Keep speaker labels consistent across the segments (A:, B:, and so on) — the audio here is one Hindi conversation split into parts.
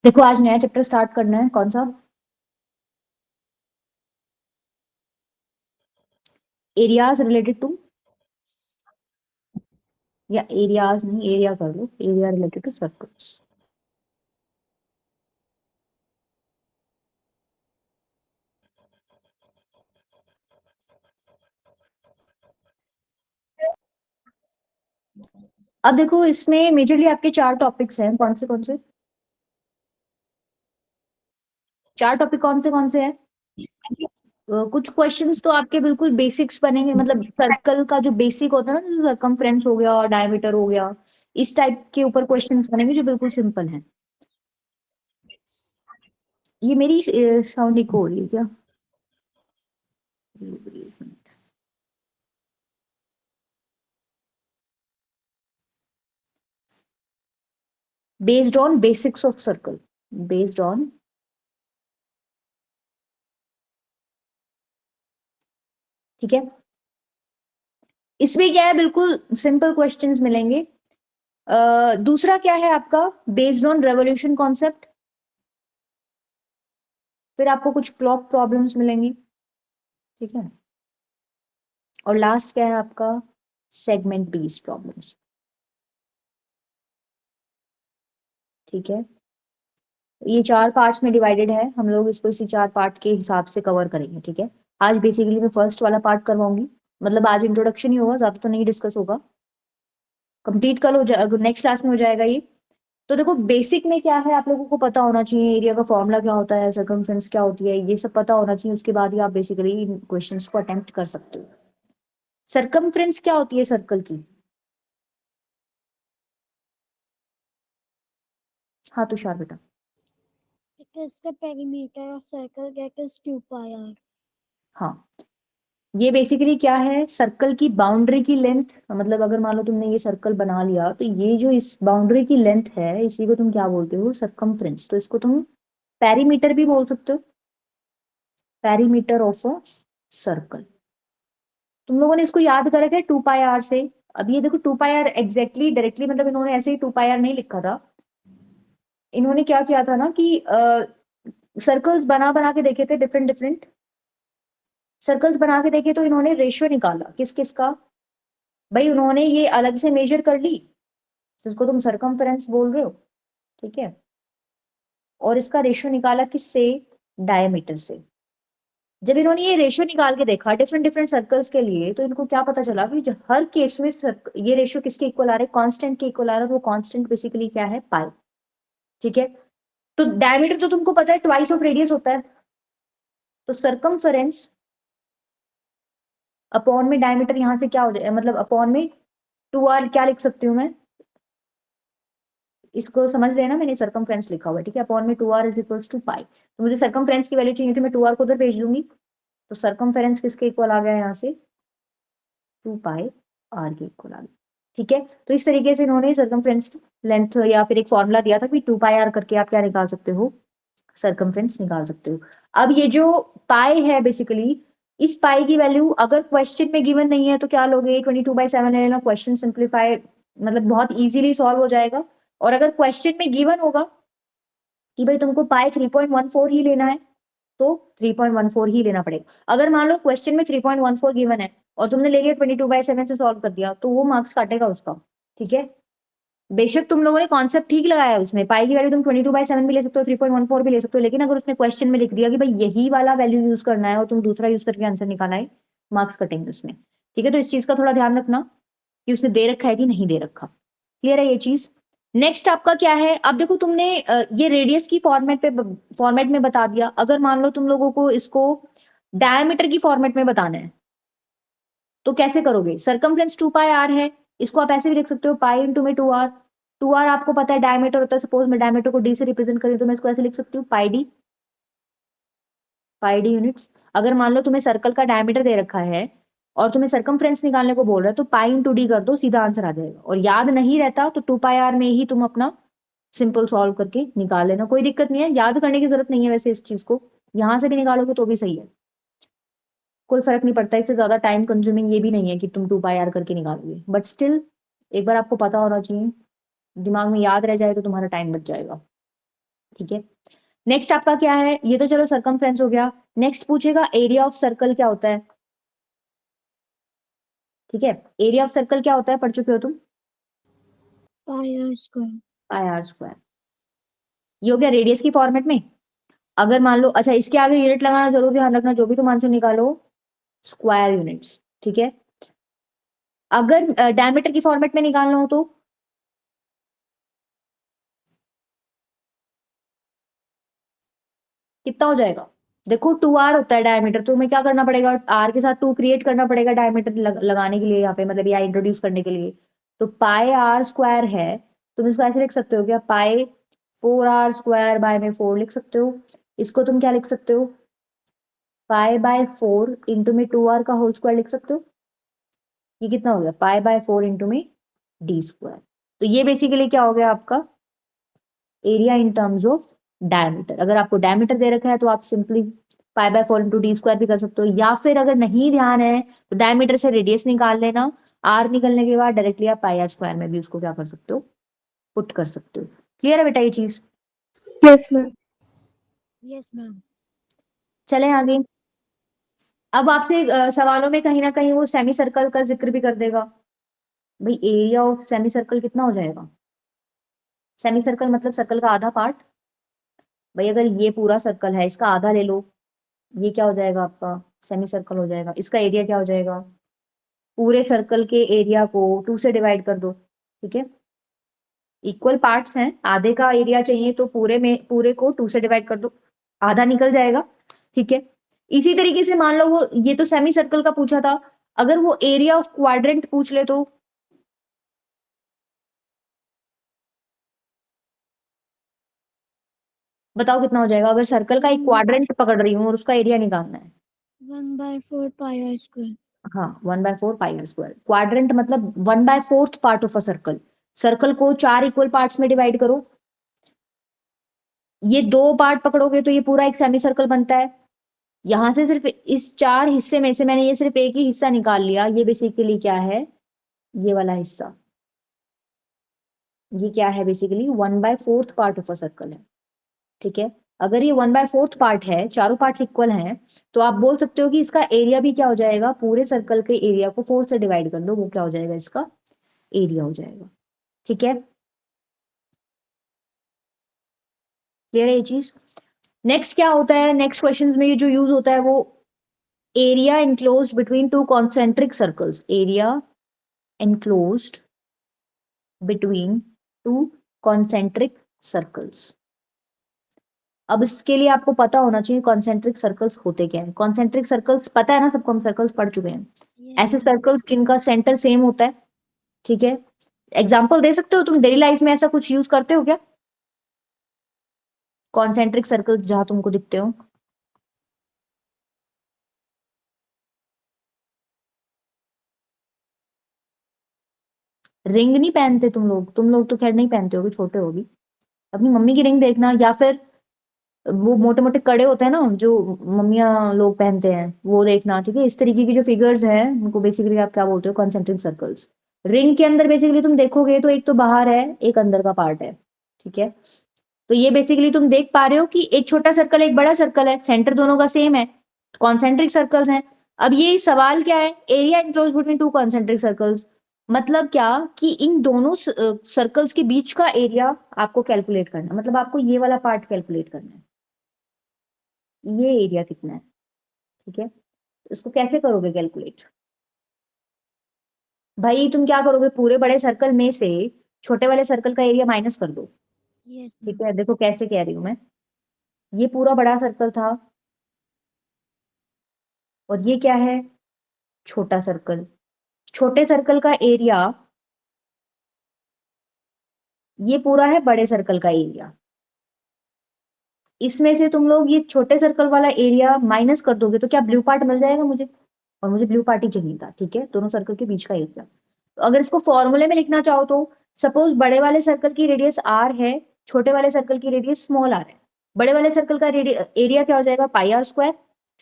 A: देखो आज नया चैप्टर स्टार्ट करना है, कौन सा? एरियाज रिलेटेड टू, या एरियाज नहीं, एरिया कर लो, एरिया रिलेटेड टू सर्कल्स। अब देखो इसमें मेजरली आपके चार टॉपिक्स हैं, कौन से? चार टॉपिक कौन से हैं? कुछ क्वेश्चंस तो आपके बिल्कुल बेसिक्स बनेंगे, मतलब सर्कल का जो बेसिक होता है ना, जैसे सर्कमफ्रेंस हो गया और डायमीटर हो गया, इस टाइप के ऊपर क्वेश्चंस बनेंगे जो बिल्कुल सिंपल हैं। ये मेरी साउंड इको हो रही है क्या? Based on basics of circle, based on, ठीक है। इसमें क्या है, बिल्कुल सिंपल क्वेश्चंस मिलेंगे। दूसरा क्या है आपका, बेस्ड ऑन रेवोल्यूशन कॉन्सेप्ट। फिर आपको कुछ क्लॉक प्रॉब्लम्स मिलेंगी, ठीक है। और लास्ट क्या है आपका, सेगमेंट बेस्ड प्रॉब्लम्स, ठीक है। ये चार पार्ट्स में डिवाइडेड है, हम लोग इसको इसी चार पार्ट के हिसाब से कवर करेंगे, ठीक है। आज बेसिकली मैं फर्स्ट वाला पार्ट करवाऊंगी, मतलब आज इंट्रोडक्शन ही होगा, ज्यादा तो नहीं डिस्कस होगा। कंप्लीट कल हो जाएगा, नेक्स्ट क्लास में हो जाएगा ये। तो देखो बेसिक में क्या है, आप लोगों को पता होना चाहिए एरिया का फॉर्मूला क्या होता है, सर्कमफ्रेंस क्या होती है, ये सब पता होना चाहिए। उसके बाद ही आप बेसिकली इन क्वेश्चंस को अटेम्प्ट कर सकते हो। सर्कमफ्रेंस क्या होती है सर्कल की? हाँ तुषार बेटा।
B: It is the perimeter of circle that is 2 pi r.
A: हाँ, ये बेसिकली क्या है, सर्कल की बाउंड्री की लेंथ, मतलब अगर मान लो तुमने ये सर्कल बना लिया तो ये जो इस बाउंड्री की लेंथ है, इसी को तुम क्या बोलते हो, सर्कमफ्रेंस। तो इसको तुम पेरीमीटर भी बोल सकते हो, पेरीमीटर ऑफ अ सर्कल। तुम लोगों ने इसको याद कर रखा है 2 पाई आर से। अब ये देखो 2 पाई आर एग्जैक्टली डायरेक्टली, मतलब इन्होंने ऐसे ही 2 पाई आर नहीं लिखा था। इन्होंने क्या किया था ना कि सर्कल्स बना बना के देखे थे, डिफरेंट डिफरेंट सर्कल्स बना के देखे, तो इन्होंने रेशियो निकाला किस किस का। भाई उन्होंने ये अलग से मेजर कर ली, जिसको तुम सर्कमफ्रेंस बोल रहे हो, ठीक है। और इसका रेशियो निकाला किससे, डायमीटर से। जब इन्होंने ये रेशियो निकाल के देखा डिफरेंट डिफरेंट सर्कल्स के लिए, तो इनको क्या पता चला कि हर केस में ये रेशियो किसके इक्वल आ रहा है, कांस्टेंट के इक्वल आ रहा है। वो कांस्टेंट बेसिकली क्या है, पाई, ठीक है। तो डायमीटर तो तुमको पता है ट्वाइस ऑफ रेडियस होता है, तो सर्कमफरेंस अपॉन में डायमीटर यहां से क्या हो जाए, मतलब अपॉन में 2r क्या लिख सकती हूँ मैं, इसको समझ लेना, मैंने सर्कमफ्रेंस लिखा हुआ है, ठीक है। अपॉन में 2r इज इक्वल्स टू पाई। तो मुझे सर्कमफ्रेंस की वैल्यू चाहिए थी, मैं 2r को उधर भेज दूंगी। तो सर्कमफ्रेंस किसके इक्वल आ गया यहाँ से, 2 पाई r के इक्वल आ गया, ठीक है। तो इस तरीके से इन्होंने सर्कमफ्रेंस लेंथ या फिर एक फॉर्मूला दिया था कि 2 पाई r करके आप क्या निकाल सकते हो, सर्कमफ्रेंस निकाल सकते हो। अब ये जो पाई है बेसिकली, इस पाई की वैल्यू अगर क्वेश्चन में गिवन नहीं है तो क्या लोगे, 22/7 ले लेना, क्वेश्चन सिंप्लीफाई मतलब बहुत इजीली सॉल्व हो जाएगा। और अगर क्वेश्चन में गिवन होगा कि भाई तुमको पाई 3.14 ही लेना है, तो 3.14 ही लेना पड़ेगा। अगर मान लो क्वेश्चन में 3.14 गिवन है और तुमने ले लिया 22/7 से सॉल्व कर दिया, तो वो मार्क्स काटेगा उसका, ठीक है। बेशक तुम लोगों ने कॉन्सेप्ट ठीक लगाया है, उसमें पाई की वैल्यू तुम 22/7 भी ले सकते हो, 3.14 भी ले सकते हो, लेकिन अगर उसने क्वेश्चन में लिख दिया कि भाई यही वाला वैल्यू यूज करना है और तुम दूसरा यूज करके आंसर निकालना है, मार्क्स कटेंगे उसमें, ठीक है। तो इस चीज का थोड़ा ध्यान रखना कि उसने दे रखा है कि नहीं दे रखा, क्लियर है ये चीज। नेक्स्ट आपका क्या है, अब देखो तुमने ये रेडियस की फॉर्मेट में बता दिया। अगर मान लो तुम लोगों को इसको डायमीटर की फॉर्मेट में बताना है, तो कैसे करोगे, सर्कमफ्रेंस 2 पाई r है, इसको आप ऐसे भी लिख सकते हो, पाई इंटू में 2r। 2r आपको पता है डायमीटर होता है, सपोज मैं डायमीटर को d से रिप्रेजेंट करूँ तो मैं इसको ऐसे लिख सकती हूँ, पाई डी यूनिट्स। अगर मान लो तुम्हें सर्कल का डायमीटर दे रखा है और तुम्हें सर्कमफ्रेंस निकालने को बोल रहा है, तो पाई इंटू डी कर दो, सीधा आंसर आ जाएगा। और याद नहीं रहता तो 2 पाई r में ही तुम अपना सिंपल सॉल्व करके निकाल लेना, कोई दिक्कत नहीं है, याद करने की जरूरत नहीं है वैसे इस चीज को, यहां से भी निकालोगे तो भी सही है, कोई फर्क नहीं पड़ता। इससे ज्यादा टाइम कंज्यूमिंग ये भी नहीं है कि तुम 2 पाई r करके निकालोगे, बट स्टिल एक बार आपको पता होना चाहिए, दिमाग में याद रह जाए तो तुम्हारा टाइम बच जाएगा। ठीक है। नेक्स्ट आपका क्या है, ये तो चलो सर्कमफ्रेंस हो गया। नेक्स्ट पूछेगा एरिया ऑफ सर्कल क्या होता है। ठीक है, एरिया ऑफ सर्कल क्या होता है, पढ़ चुके हो तुम।
B: pi r square.
A: Pi r square. ये हो गया रेडियस की फॉर्मेट में। अगर मान लो, अच्छा इसके आगे यूनिट लगाना जरूर ध्यान रखना, जो भी तुम आंसर निकालो स्क्वायर यूनिट्स। ठीक है, अगर डायमीटर की फॉर्मेट में निकालना हो तो कितना हो जाएगा। देखो 2r होता है डायमीटर, तो हमें क्या करना पड़ेगा, r के साथ 2 क्रिएट करना पड़ेगा डायमीटर लगाने के लिए यहाँ पे, मतलब या इंट्रोड्यूस करने के लिए। तो पाई आर स्क्वायर है, तुम इसको ऐसे लिख सकते हो क्या, पाई 4r स्क्वायर बाय में 4 लिख सकते हो। इसको तुम क्या लिख सकते हो, पाई बाय 4 इंटू में 2r का होल स्क्वायर लिख सकते हो। ये कितना हो गया, पाई बाय 4 इंटू में डी स्क्वायर। तो ये बेसिकली क्या हो गया आपका area in terms of diameter. अगर आपको डायमीटर दे रखा है तो आप simply pi by 4 into D square भी कर सकते हो, या फिर अगर नहीं ध्यान है तो डायमीटर से रेडियस निकाल लेना, आर निकलने के बाद डायरेक्टली आप पाई आर स्क्वायर में भी उसको क्या कर सकते हो, पुट कर सकते हो। क्लियर है बेटा ये चीज।
B: Yes, ma'am. Yes, ma'am.
A: चले आगे। अब आपसे सवालों में कहीं ना कहीं वो सेमी सर्कल का जिक्र भी कर देगा। भाई एरिया ऑफ सेमी सर्कल कितना हो जाएगा, सेमी सर्कल मतलब सर्कल का आधा पार्ट। भाई अगर ये पूरा सर्कल है, इसका आधा ले लो, ये क्या हो जाएगा आपका सेमी सर्कल हो जाएगा। इसका एरिया क्या हो जाएगा, पूरे सर्कल के एरिया को 2 से डिवाइड कर दो। ठीक है, इक्वल पार्ट्स हैं, आधे का एरिया चाहिए तो पूरे को 2 से डिवाइड कर दो, आधा निकल जाएगा। ठीक है, इसी तरीके से मान लो वो, ये तो सेमी सर्कल का पूछा था, अगर वो एरिया ऑफ क्वाड्रेंट पूछ ले तो बताओ कितना हो जाएगा। अगर सर्कल का एक क्वाड्रेंट पकड़ रही हूँ और उसका एरिया निकालना है।
B: 1/4 pi r square.
A: हाँ 1/4 पाई आर स्क्वायर। क्वाड्रेंट मतलब 1/4 part of a circle. Circle को 4 इक्वल पार्ट्स में डिवाइड करो, ये 2 पार्ट पकड़ोगे तो ये पूरा एक सेमी सर्कल बनता है। यहां से सिर्फ इस 4 हिस्से में से मैंने ये सिर्फ एक ही हिस्सा निकाल लिया, ये बेसिकली क्या है, ये वाला हिस्सा, ये क्या है basically 1/4 part of a circle है। ठीक है, अगर ये 1/4 पार्ट है, चारों पार्ट्स इक्वल हैं, तो आप बोल सकते हो कि इसका एरिया भी क्या हो जाएगा, पूरे सर्कल के एरिया को 4 से डिवाइड कर दो, वो क्या हो जाएगा, इसका एरिया हो जाएगा। ठीक है, क्लियर है ये चीज। नेक्स्ट क्या होता है, नेक्स्ट क्वेश्चंस में ये जो यूज होता है वो area enclosed between two concentric circles, area enclosed between two concentric circles। अब इसके लिए आपको पता होना चाहिए कॉन्सेंट्रिक सर्कल्स होते क्या है। कॉन्सेंट्रिक सर्कल्स पता है ना सबको, हम सर्कल्स पढ़ चुके हैं।
B: Yes,
A: ऐसे
B: ma'am.
A: सर्कल्स जिनका सेंटर सेम होता है। ठीक है, एग्जाम्पल दे सकते हो तुम डेली लाइफ में, ऐसा कुछ यूज करते हो क्या, कॉन्सेंट्रिक सर्कल्स जहां तुमको दिखते हो। रिंग नहीं पहनते तुम लोग तो खैर नहीं पहनते होगे, छोटे होगी। अपनी मम्मी की रिंग देखना, या फिर वो मोटे मोटे कड़े होते हैं ना जो मम्मियाँ लोग पहनते हैं, वो देखना। ठीक है, इस तरीके की जो फिगर्स हैं उनको बेसिकली आप क्या बोलते हो, कॉन्सेंट्रिक सर्कल्स। रिंग के अंदर बेसिकली तुम देखोगे तो एक तो बाहर है, एक अंदर का पार्ट है। ठीक है, तो ये बेसिकली तुम देख पा रहे हो कि एक छोटा सर्कल एक बड़ा सर्कल है, सेंटर दोनों का सेम है, कॉन्सेंट्रिक सर्कल्स हैं। अब ये सवाल क्या है, area enclose between two concentric circles, मतलब क्या कि इन दोनों सर्कल्स के बीच का एरिया आपको कैलकुलेट करना, मतलब आपको ये वाला पार्ट कैलकुलेट करना है, ये एरिया कितना है। ठीक है, इसको कैसे करोगे कैलकुलेट, भाई तुम क्या करोगे, पूरे बड़े सर्कल में से छोटे वाले सर्कल का एरिया माइनस कर दो।
B: Yes,
A: ठीक
B: ma'am.
A: है, देखो कैसे कह रही हूं मैं, ये पूरा बड़ा सर्कल था और ये क्या है, छोटा सर्कल। छोटे सर्कल का एरिया, ये पूरा है बड़े सर्कल का एरिया। इसमें से तुम लोग ये छोटे सर्कल वाला एरिया माइनस कर दोगे तो क्या ब्लू पार्ट मिल जाएगा मुझे, और मुझे ब्लू पार्ट ही चाहिए था। ठीक है, दोनों सर्कल के बीच का एरिया। तो अगर इसको फॉर्मूले में लिखना चाहो तो सपोज बड़े वाले सर्कल की रेडियस आर है, छोटे वाले सर्कल की रेडियस स्मॉल आर है। बड़े वाले सर्कल का एरिया क्या हो जाएगा, पाई आर स्क्वायर,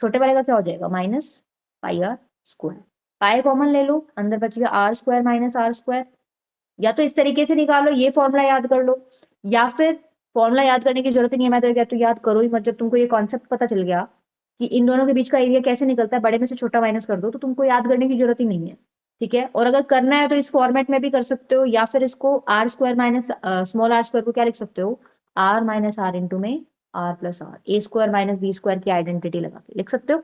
A: छोटे वाले का क्या हो जाएगा, minus pi r square. Pi common ले लो, अंदर बच गया r square minus r square. या तो इस तरीके से निकालो, ये फॉर्मूला याद कर लो, या फिर फॉर्मूला याद करने की जरूरत ही नहीं है, मैं तो कहती हूँ याद करो ही मत। जब तुमको ये कॉन्सेप्ट पता चल गया कि इन दोनों के बीच का एरिया कैसे निकलता है, बड़े में से छोटा माइनस कर दो, तो तुमको याद करने की जरूरत ही नहीं है। ठीक है, और अगर करना है तो इस फॉर्मेट में भी कर सकते हो, या फिर इसको r square minus small r square को क्या लिख सकते हो, आर माइनस आर इंटू में r plus r, a square minus b square की आइडेंटिटी लगा के लिख सकते हो।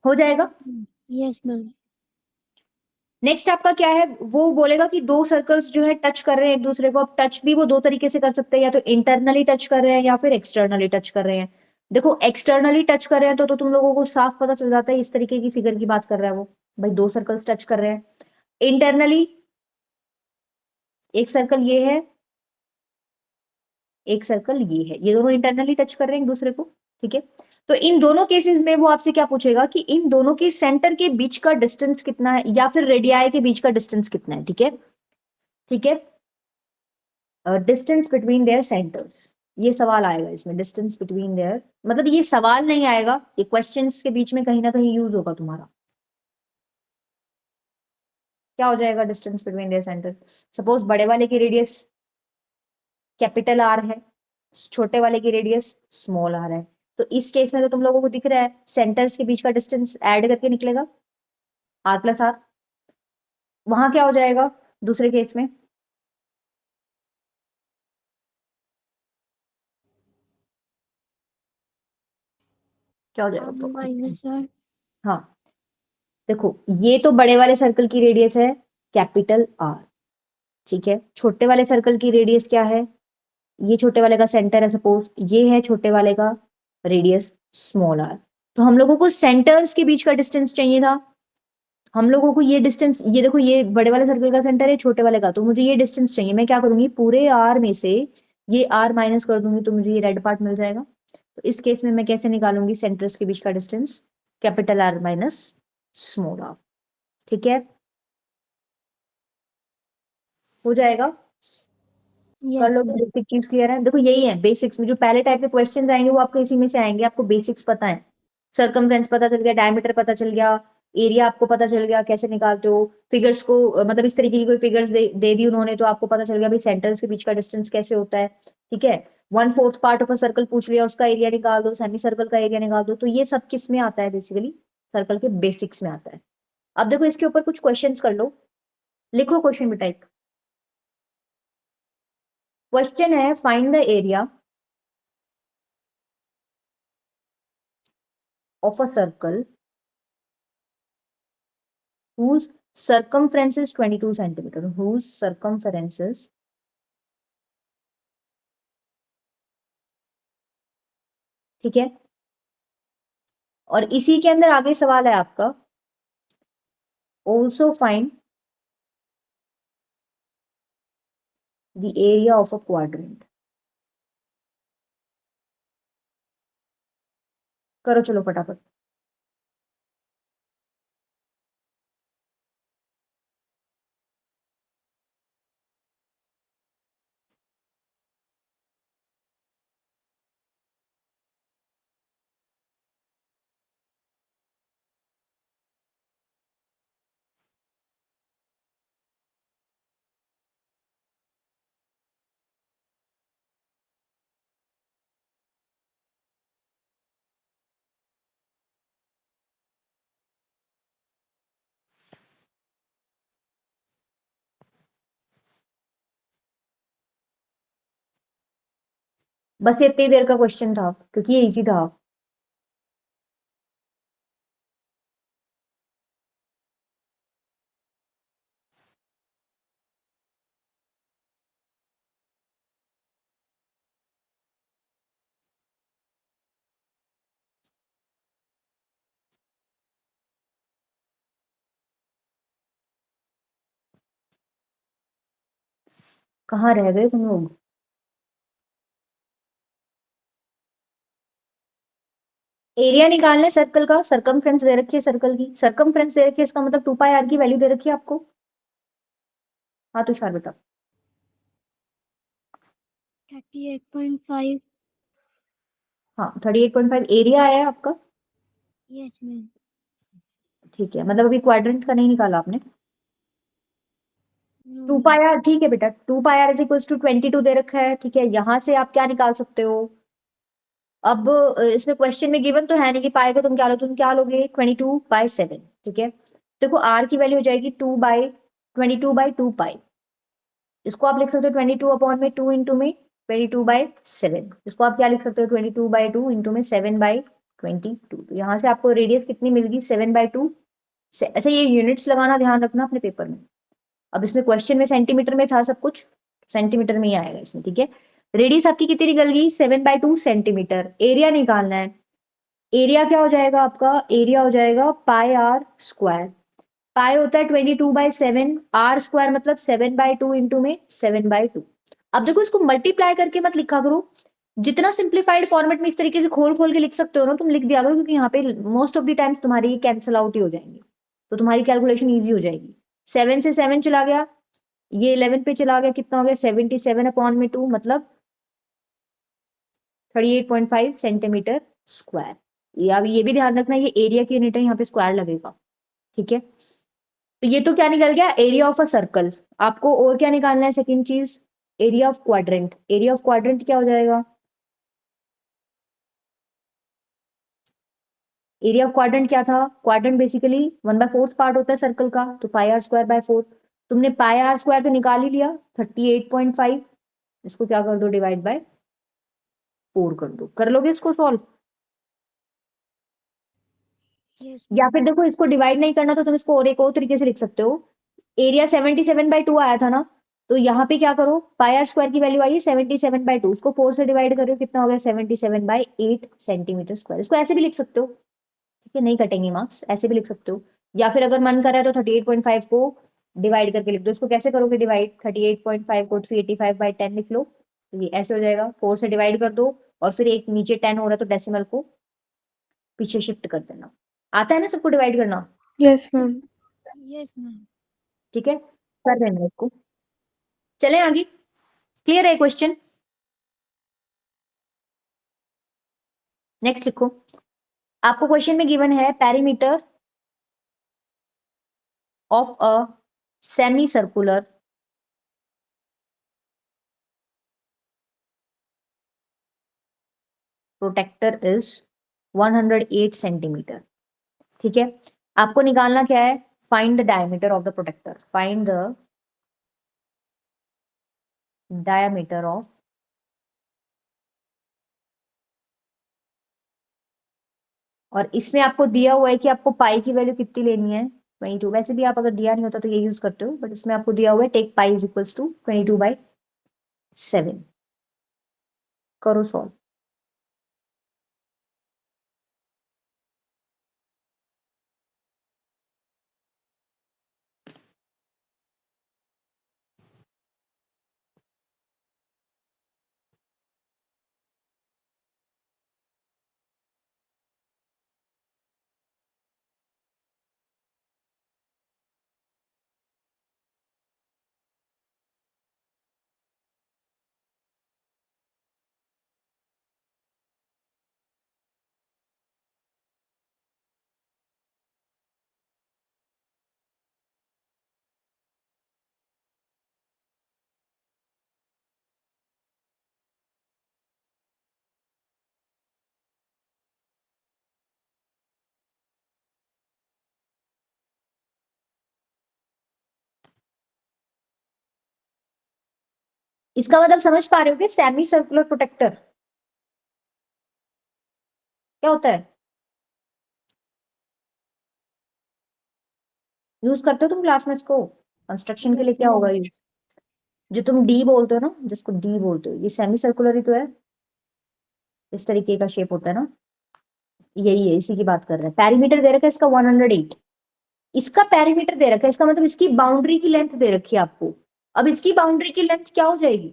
A: हो जाएगा।
B: Yes, ma'am.
A: नेक्स्ट आपका क्या है, वो बोलेगा कि दो सर्कल्स जो है टच कर रहे हैं एक दूसरे को। अब टच भी वो दो तरीके से कर सकते हैं, या तो इंटरनली टच कर रहे हैं या फिर एक्सटर्नली टच कर रहे हैं। देखो एक्सटर्नली टच कर रहे हैं तो तुम लोगों को साफ पता चल जाता है इस तरीके की फिगर की बात कर रहा है वो, भाई दो सर्कल्स टच कर रहे हैं। इंटरनली एक सर्कल ये है, एक सर्कल ये है, ये दोनों इंटरनली टच कर रहे हैं एक दूसरे को। ठीक है, तो इन दोनों केसेस में वो आपसे क्या पूछेगा कि इन दोनों के सेंटर के बीच का डिस्टेंस कितना है, या फिर रेडियाई के बीच का डिस्टेंस कितना है। ठीक है, ठीक है, डिस्टेंस बिटवीन देयर सेंटर्स, ये सवाल आएगा इसमें, डिस्टेंस बिटवीन देयर, मतलब ये सवाल नहीं आएगा, ये क्वेश्चंस के बीच में कहीं ना कहीं यूज होगा तुम्हारा। क्या हो जाएगा distance between their centre. Suppose बड़े वाले की रेडियस कैपिटल आर है, छोटे वाले की रेडियस स्मॉल आर है, तो इस केस में तो तुम लोगों को दिख रहा है सेंटर्स के बीच का डिस्टेंस ऐड करके निकलेगा आर प्लस आर। वहां क्या हो जाएगा दूसरे केस में, क्या हो जाएगा।
B: Minus R.
A: हाँ, देखो ये तो बड़े वाले सर्कल की रेडियस है कैपिटल आर। ठीक है, छोटे वाले सर्कल की रेडियस क्या है, ये छोटे वाले का सेंटर है, सपोज ये है छोटे वाले का रेडियस स्मॉल आर। तो हम लोगों को सेंटर्स के बीच का डिस्टेंस चाहिए था, हम लोगों को ये डिस्टेंस, ये देखो ये बड़े वाले सर्कल का सेंटर है छोटे वाले का, तो मुझे ये डिस्टेंस चाहिए। मैं क्या करूंगी, पूरे आर में से ये आर माइनस कर दूंगी तो मुझे ये रेड पार्ट मिल जाएगा। तो इस केस में मैं कैसे निकालूंगी सेंटर्स के बीच का distance, capital r minus small r. ठीक है, हो जाएगा। कर
B: Yes,
A: लो,
B: ma'am.
A: बेसिक चीज क्लियर है। देखो यही है बेसिक्स में, जो पहले टाइप के क्वेश्चंस आएंगे वो आपको इसी में से आएंगे। आपको बेसिक्स पता है, सर्कमफ्रेंस पता चल गया, डायमीटर पता चल गया, एरिया आपको पता चल गया कैसे निकालते हो, फिगर्स को मतलब इस तरीके की कोई फिगर्स दे दी उन्होंने तो आपको पता चल गया भाई सेंटर्स के बीच का डिस्टेंस कैसे होता है। ठीक है, 1/4 पार्ट ऑफ अ सर्कल पूछ लिया, उसका एरिया निकाल दो, सेमी सर्कल का एरिया निकाल दो। तो ये सब किस में आता है, बेसिकली सर्कल के बेसिक्स में आता है। अब देखो इसके ऊपर कुछ क्वेश्चन कर लो, लिखो क्वेश्चन बेटा। क्वेश्चन है find the area of a circle whose circumference is 22 centimeter, whose circumference is, ठीक है, और इसी के अंदर आगे सवाल है आपका, also find the area of a quadrant। करो चलो फटाफट। बस ये इतनी देर का क्वेश्चन था क्योंकि ये इजी था। कहाँ रह गए तुम लोग। एरिया निकालना है सर्कल का, सर्कमफ्रेंस दे रखी है सर्कल की, सर्कमफ्रेंस दे रखी है, इसका मतलब 2 पाई आर की वैल्यू दे रखी है आपको। हाँ तुषार बेटा।
B: 38.5.
A: हाँ 38.5 एरिया आया है आपका।
B: Yes, ma'am.
A: ठीक है, मतलब अभी क्वाड्रेंट का नहीं निकाला आपने।
B: 2
A: पाई आर, ठीक है बेटा, 2 पाई आर इज इक्वल टू 22 दे रखा है, ठीक है। यहां से आप क्या निकाल सकते हो? अब इसमें क्वेश्चन में गिवन तो है नहीं कि पाई को तुम क्या लोगे 22/7, ठीक है। देखो आर की वैल्यू हो जाएगी 22/2 पाई। इसको आप लिख सकते हो 22/2 इंटू में 22/7। इसको आप क्या लिख सकते हो 22/2 इंटू में 7/22। तो यहाँ से आपको रेडियस कितनी मिल गई 7/2। अच्छा ये यूनिट्स लगाना ध्यान रखना अपने पेपर में। अब इसमें क्वेश्चन में सेंटीमीटर में था सब कुछ, सेंटीमीटर में ही आएगा इसमें, ठीक है। रेडियस आपकी कितनी निकल गई 7/2 सेंटीमीटर। एरिया निकालना है। एरिया क्या हो जाएगा आपका? एरिया हो जाएगा पाई आर स्क्वायर। पाई होता है 22/7, आर स्क्वायर मतलब 7/2 इंटू में 7/2। अब देखो इसको मल्टीप्लाई करके मत लिखा करो, जितना सिंप्लीफाइड फॉर्मेट में इस तरीके से खोल खोल के लिख सकते हो ना तुम लिख दिया करो, क्योंकि यहाँ पे मोस्ट ऑफ द टाइम्स तुम्हारी ये कैंसिल आउट ही हो जाएंगे, तो तुम्हारी कैलकुलेशन ईजी हो जाएगी। 7 से 7 चला गया, ये 11 पे चला गया, कितना हो गया 77/2 मतलब 38.5 सेंटीमीटर स्क्वायर। या अब ये भी ध्यान रखना ये एरिया की यूनिट है, यहाँ पे स्क्वायर लगेगा, ठीक है। तो ये तो क्या निकल गया एरिया ऑफ अ सर्कल। आपको और क्या निकालना है सेकंड चीज? Area of quadrant. Area of quadrant क्या हो जाएगा? एरिया ऑफ क्वाड्रेंट क्या था? क्वाड्रेंट बेसिकली 1/4 पार्ट होता है सर्कल का, तो पाई आर स्क्वायर बाय 4। तुमने पाई आर स्क्वायर तो निकाल ही लिया 38.5। इसको क्या कर दो डिवाइड बाय 4 कर दो। कर लोगे इसको सॉल्व?
B: Yes,
A: या
B: ma'am.
A: फिर देखो इसको डिवाइड नहीं करना तो तुम इसको और एक और तरीके से लिख सकते हो। एरिया 77/2 आया था ना, तो यहाँ पे क्या करो पाई आर स्क्वायर की वैल्यू आई है 77/2, उसको 4 से डिवाइड करो, कितना हो गया 77/8 सेंटीमीटर स्क्वायर। इसको ऐसे भी लिख सकते हो, ठीक है, नहीं कटेंगे मार्क्स, ऐसे भी लिख सकते हो। या फिर अगर मन करे तो 38.5 को डिवाइड करके लिख दो। इसको कैसे करोगे डिवाइड? 38.5 को 385/10 लिख लो, तो ये ऐसे हो जाएगा। 4 से डिवाइड कर दो और फिर एक नीचे 10 हो रहा है तो डेसिमल को पीछे शिफ्ट कर देना। आता है ना सबको डिवाइड करना?
C: Yes, ma'am.
B: Yes, ma'am.
A: ठीक है, कर देना इसको। चले आगे, क्लियर है क्वेश्चन? नेक्स्ट लिखो। आपको क्वेश्चन में गिवन है perimeter of a semi circular protractor is 108 centimetre, ठीक है। आपको निकालना क्या है? Find the diameter of the protractor. Find the diameter of, और इसमें आपको दिया हुआ है कि आपको पाई की वैल्यू कितनी लेनी है 22। वैसे भी आप अगर दिया नहीं होता तो ये यूज करते हो, बट इसमें आपको दिया हुआ है take pi is equals to 22/7। करो सॉल्व। इसका मतलब समझ पा रहे हो कि सेमी सर्कुलर प्रोटेक्टर क्या होता है? यूज करते हो तुम क्लास में इसको? कंस्ट्रक्शन के लिए क्या होगा यूज? जो तुम डी बोलते हो ना, जिसको डी बोलते हो, ये सेमी सर्कुलर ही तो है। इस तरीके का शेप होता है ना, यही है, इसी की बात कर रहे हैं। पेरीमीटर दे रखा है इसका 108। इसका पेरीमीटर दे रखा है, इसका मतलब इसकी बाउंड्री की लेंथ दे रखी है आपको। अब इसकी बाउंड्री की लेंथ क्या हो जाएगी?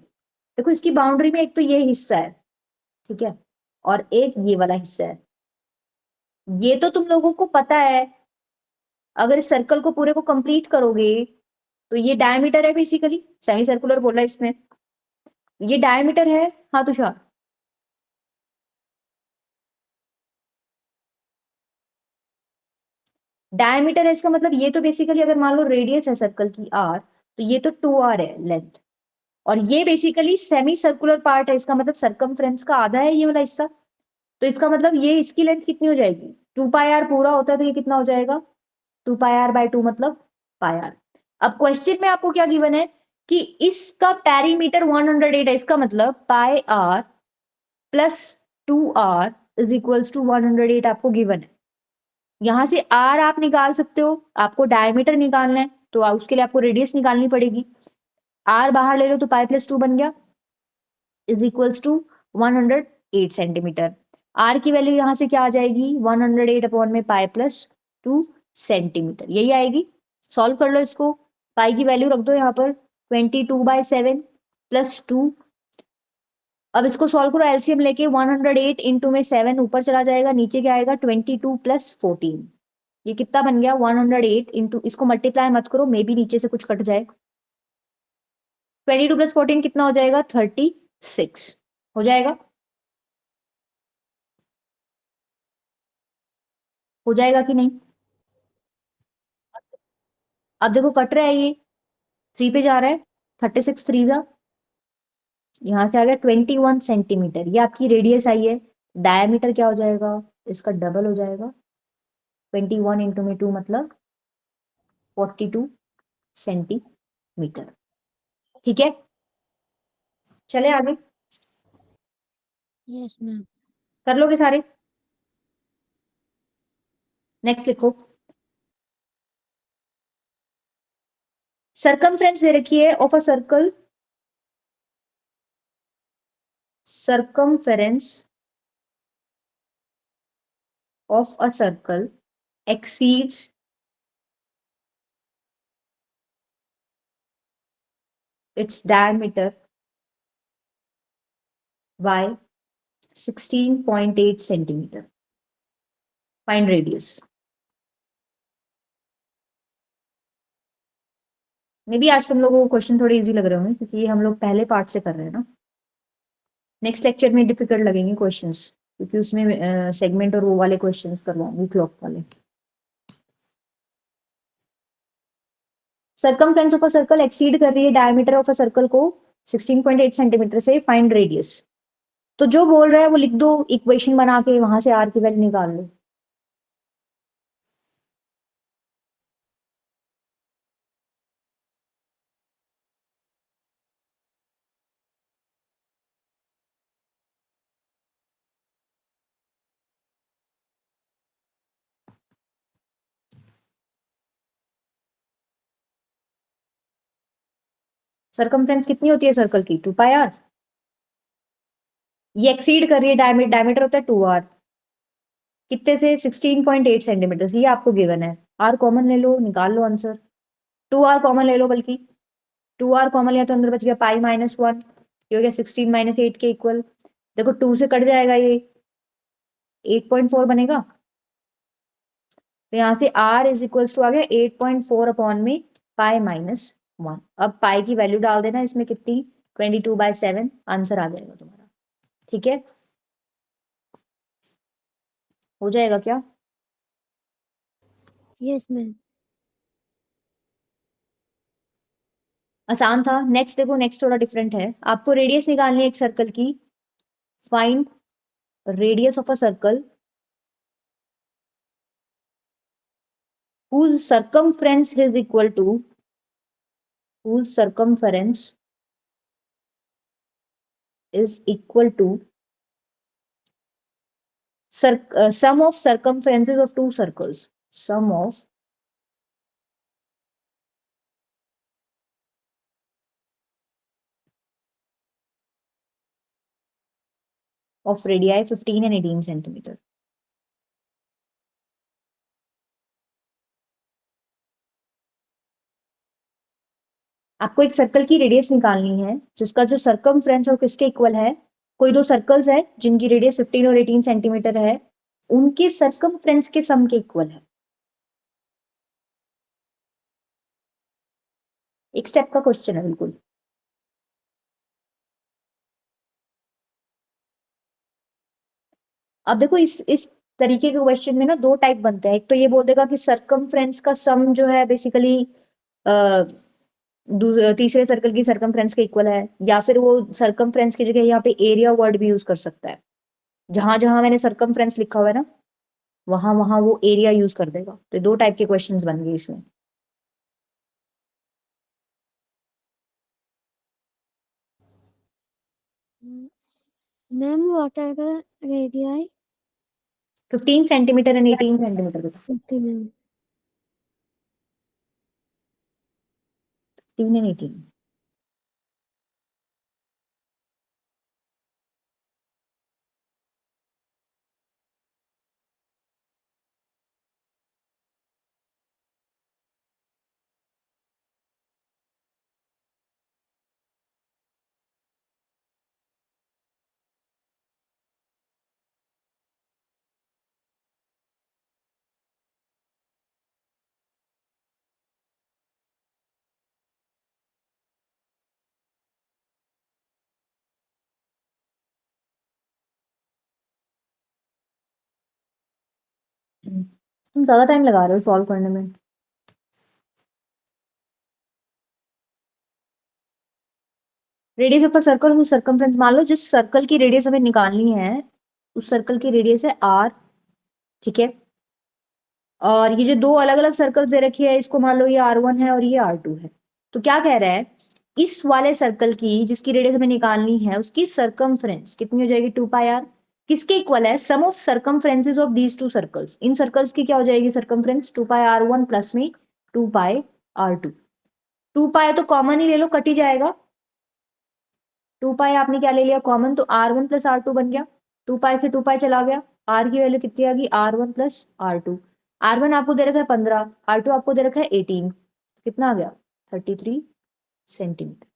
A: देखो इसकी बाउंड्री में एक तो ये हिस्सा है, ठीक है, और एक ये वाला हिस्सा है। ये तो तुम लोगों को पता है, अगर इस सर्कल को पूरे को कंप्लीट करोगे तो ये डायमीटर है बेसिकली, सेमी सर्कुलर बोला इसने, ये डायमीटर है। हाँ तुषार, डायमीटर है इसका मतलब ये तो बेसिकली अगर मान लो रेडियस है सर्कल की आर, तो ये तो 2r है लेंथ, और ये बेसिकली सेमी सर्कुलर पार्ट है, इसका मतलब सरकमफ्रेंस का आधा है ये वाला हिस्सा। तो इसका मतलब ये इसकी लेंथ कितनी हो जाएगी, 2πr पूरा होता है तो ये कितना हो जाएगा, 2πr/2 मतलब πr। अब क्वेश्चन में आपको क्या गिवन है कि इसका पेरीमीटर 108 है, इसका मतलब πr plus 2r is equals to 108 आपको गिवन है। यहां से r आप निकाल सकते हो, आपको डायमीटर निकालना है तो उसके लिए आपको रेडियस निकालनी पड़ेगी। r बाहर ले लो तो पाई प्लस 2 बन गया, is equals to 108 centimetre. r की वैल्यू यहां से क्या आ जाएगी, 108 अपॉन में पाई प्लस 2 सेंटीमीटर, यही आएगी। सॉल्व कर लो इसको, पाई की वैल्यू रख दो यहाँ पर 22/7 प्लस 2। अब इसको सॉल्व करो एलसीएम लेके, 108 इंटू में 7 ऊपर चला जाएगा, नीचे क्या आएगा 22 प्लस 14। ये कितना बन गया 108 इंटू, इसको मल्टीप्लाई मत करो, मे बी नीचे से कुछ कट जाए। 22 प्लस 14 कितना हो जाएगा 36 हो जाएगा, हो जाएगा कि नहीं। अब देखो कट रहा है ये, 3 पे जा रहा है, 36 3 जा, यहां से आ गया 21 सेंटीमीटर, ये आपकी रेडियस आई है। डायमीटर क्या हो जाएगा, इसका डबल हो जाएगा, 21 इंटू में 2 मतलब 42 सेंटीमीटर। ठीक है, चले आगे,
B: Yes, ma'am.
A: कर लोगे सारे। नेक्स्ट लिखो, सरकमफ्रेंस दे रखी है of a circle, circumference of a circle exceeds its diameter by 16.8 centimeter. Find radius. May be आज तुम लोगों को क्वेश्चन थोड़े इजी लग रहे होंगे क्योंकि ये हम लोग पहले पार्ट से कर रहे हैं ना, नेक्स्ट लेक्चर में डिफिकल्ट लगेंगे क्वेश्चंस क्योंकि उसमें सेगमेंट और वो वाले क्वेश्चंस करवाऊंगी क्लॉक वाले। Circumference of a circle exceed कर रही है डायमीटर ऑफ अ सर्कल को 16.8 सेंटीमीटर से, फाइंड रेडियस। तो जो बोल रहा है वो लिख दो, इक्वेशन बना के वहां से आर की वैल्यू निकाल लो। सरकमफ्रेंस कितनी होती है सर्कल की, 2πr। ये एक्सीड कर रही है डायमीटर, डायमीटर होता है 2r, कितने से 16.8 सेंटीमीटर से, ये आपको गिवन है। r कॉमन ले लो, निकाल लो आंसर, 2r कॉमन ले लो, बल्कि 2r कॉमन लिया तो अंदर बच गया π-1, ये हो गया 16 - 8 के इक्वल। देखो 2 से कट जाएगा ये, 8.4 बनेगा, तो यहाँ से r इज इक्वल्स टू आ गया 8.4 अपॉन में π-1। अब पाई की वैल्यू डाल देना इसमें, कितनी 22/7, आंसर आ जाएगा तुम्हारा। ठीक है, हो जाएगा क्या,
B: Yes, ma'am.
A: आसान था। नेक्स्ट देखो, नेक्स्ट थोड़ा डिफरेंट है, आपको रेडियस निकालनी है एक सर्कल की। Find radius of a circle whose circumference is equal to, whose circumference is equal to sum of circumferences of two circles, sum of radii 15 and 18 centimeter। आपको एक सर्कल की रेडियस निकालनी है जिसका जो सर्कमफ्रेंस और किसके इक्वल है, कोई दो सर्कल्स है जिनकी रेडियस 15 और 18 सेंटीमीटर है, उनके सर्कमफ्रेंस के सम के इक्वल है। एक स्टेप का क्वेश्चन है बिल्कुल। अब देखो इस तरीके के क्वेश्चन में ना दो टाइप बनते हैं, एक तो ये बोल देगा कि सर्कमफ्रेंस का सम जो है बेसिकली तीसरे सर्कल की सरकमफ्रेंस के इक्वल है, या फिर वो सरकमफ्रेंस की जगह यहाँ पे एरिया वर्ड भी यूज कर सकता है। जहां जहां मैंने सरकमफ्रेंस लिखा हुआ है ना, वहां वहां वो एरिया यूज कर देगा। तो दो टाइप के क्वेश्चंस बन गए इसमें।
B: Ma'am what are the radii?
A: 15 centimetre and 18 centimetre.
B: Okay ma'am.
A: 15 and 18। तुम ज्यादा टाइम लगा रहे हो सॉल्व करने में। Radius of a circle who circumference, मान लो जिस सर्कल की रेडियस हमें निकालनी है उस सर्कल की रेडियस है आर, ठीक है। और ये जो दो अलग अलग सर्कल्स दे रखी है, इसको मान लो ये R1 है और ये R2 है। तो क्या कह रहा है, इस वाले सर्कल की जिसकी रेडियस हमें निकालनी है उसकी सरकमफ्रेंस कितनी हो जाएगी, 2πr। किसके इक्वल है, sum of circumferences of these two circles. इन सर्कल्स की क्या हो जाएगी सरकमफ्रेंस, 2πr1 प्लस में 2πr2। 2π तो कॉमन ही ले लो, कट ही जाएगा। 2π आपने क्या ले लिया कॉमन, तो R1 प्लस R2 बन गया। 2π से 2π चला गया, R की वैल्यू कितनी आ गई, R1 प्लस R2। R1 आपको दे रखा है 15, R2 आपको दे रखा है 18, कितना आ गया 33 सेंटीमीटर।